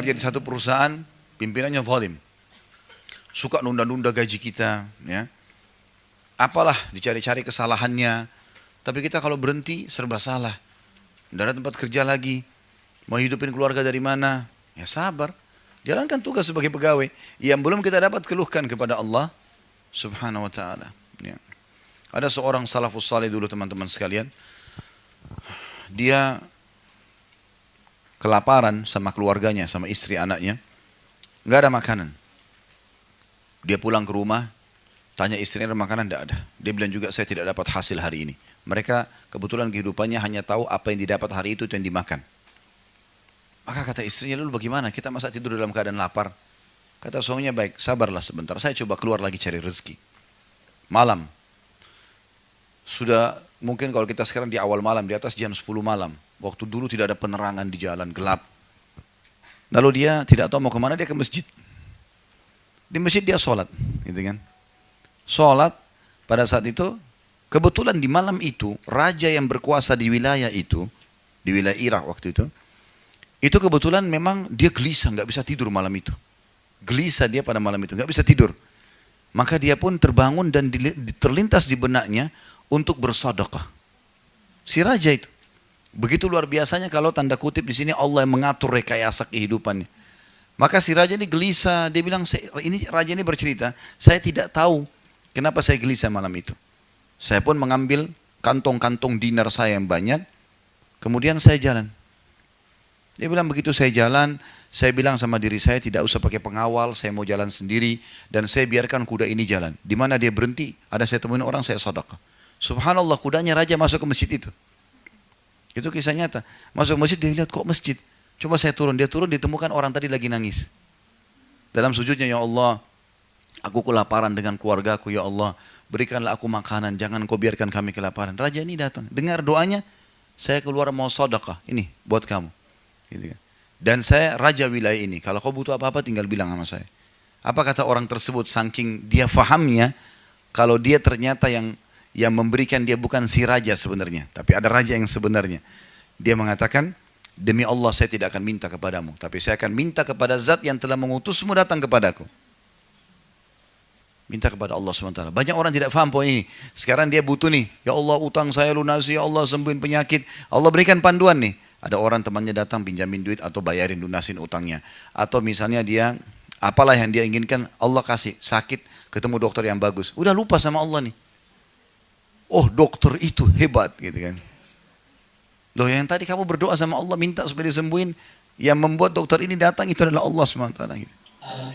kerja di satu perusahaan, pimpinannya zalim. Suka nunda-nunda gaji kita, ya. Apalah dicari-cari kesalahannya. Tapi kita kalau berhenti serba salah. Tidak ada tempat kerja lagi. Mau hidupin keluarga dari mana? Ya sabar. Jalankan tugas sebagai pegawai. Yang belum kita dapat keluhkan kepada Allah Subhanahu wa ta'ala. Ya. Ada seorang salafus salih dulu teman-teman sekalian. Dia kelaparan sama keluarganya, sama istri anaknya. Nggak ada makanan. Dia pulang ke rumah, tanya istrinya ada makanan, tidak ada. Dia bilang juga saya tidak dapat hasil hari ini. Mereka kebetulan kehidupannya hanya tahu apa yang didapat hari itu yang dimakan. Maka kata istrinya, lalu bagaimana? Kita masa tidur dalam keadaan lapar? Kata suaminya, baik, sabarlah sebentar. Saya coba keluar lagi cari rezeki. Malam. Sudah mungkin kalau kita sekarang di awal malam, di atas jam 10 malam. Waktu dulu tidak ada penerangan di jalan, gelap. Lalu dia tidak tahu mau kemana, dia ke masjid. Di masjid dia sholat. Gitu kan. Sholat pada saat itu, kebetulan di malam itu, raja yang berkuasa di wilayah itu, di wilayah Irak waktu itu kebetulan memang dia gelisah, nggak bisa tidur malam itu. Gelisah dia pada malam itu, nggak bisa tidur. Maka dia pun terbangun dan terlintas di benaknya untuk bersedekah. Si raja itu. Begitu luar biasanya kalau tanda kutip di sini Allah yang mengatur rekayasa kehidupannya. Maka si raja ini gelisah, dia bilang, raja ini bercerita, saya tidak tahu kenapa saya gelisah malam itu. Saya pun mengambil kantong-kantong dinar saya yang banyak, kemudian saya jalan. Dia bilang begitu saya jalan, saya bilang sama diri saya tidak usah pakai pengawal, saya mau jalan sendiri dan saya biarkan kuda ini jalan. Di mana dia berhenti, ada saya temuin orang, saya sedekah. Subhanallah, kudanya raja masuk ke masjid itu. Itu kisah nyata. Masuk ke masjid, dia lihat kok masjid. Coba saya turun, dia turun ditemukan orang tadi lagi nangis. Dalam sujudnya, ya Allah, aku kelaparan dengan keluargaku, ya Allah, berikanlah aku makanan, jangan kau biarkan kami kelaparan. Raja ini datang, dengar doanya, saya keluar mau sedekah, ini buat kamu. Gitu kan. Dan saya raja wilayah ini, kalau kau butuh apa-apa tinggal bilang sama saya. Apa kata orang tersebut, saking dia fahamnya, kalau dia ternyata yang memberikan dia bukan si raja sebenarnya, tapi ada raja yang sebenarnya. Dia mengatakan, demi Allah saya tidak akan minta kepadamu, tapi saya akan minta kepada zat yang telah mengutusmu datang kepadaku. Minta kepada Allah SWT. Banyak orang tidak faham poin ini. Sekarang dia butuh nih, ya Allah utang saya lunasi, ya Allah sembuhin penyakit. Allah berikan panduan nih. Ada orang temannya datang pinjamin duit atau bayarin lunasin utangnya. Atau misalnya dia, apalah yang dia inginkan, Allah kasih, sakit, ketemu dokter yang bagus. Udah lupa sama Allah nih. Oh dokter itu hebat gitu kan. Loh yang tadi kamu berdoa sama Allah minta supaya disembuhin, yang membuat dokter ini datang itu adalah Allah SWT. Gitu.